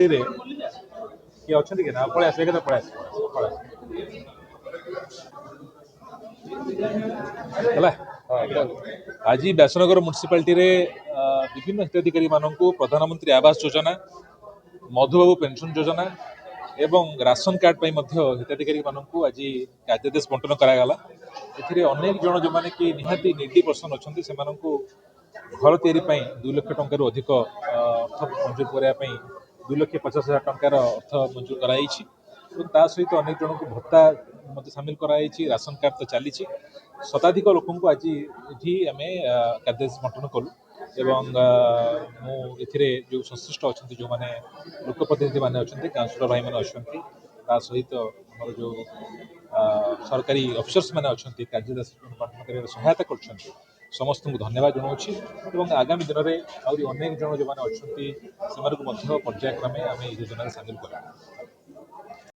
रे କିଏ ଅଛନ୍ତି କି ନା ପଳେଇ ଆସିବେ କେତେ ପଳେଇ ହେଲା आज व्यासनगर म्युनिसिपालिटी रे विभिन्न हिताधिकारी मानक प्रधानमंत्री आवास योजना मधुबाबू पेंशन योजना एवं राशन कार्ड पर हिताधिकारी मानक आज कार्यादेश बंटन करागला ए अनेक जन जो मैंने कि निहाती निडी पर्सन अच्छा से घर तैयारी 2 लाख टंकार अधिक अर्थ मंजूर करने 2,50,000 टंकार अर्थ मंजूर कराई सहित अनेक जन को भत्ता सामिल कराई राशन कार्ड तो चली शताधिक लोक आज ये आम कार्यादेश बंटन कलु एवं मुझे जो संश्लिष्ट अच्छा जो मैंने लोकप्रतिनिधि मैंने अच्छा काउंसिलर भाई मैंने अच्छा सहित आम जो सरकारी अफिसर्स मैंने अच्छा कार्यादेश बंटन कर सहायता कर समस्त को धन्यवाद जनाऊँ आगामी दिन में आहरी अनेक जन जो मैंने अच्छा से पर्यायक्रमे आम योजना सामिल करा।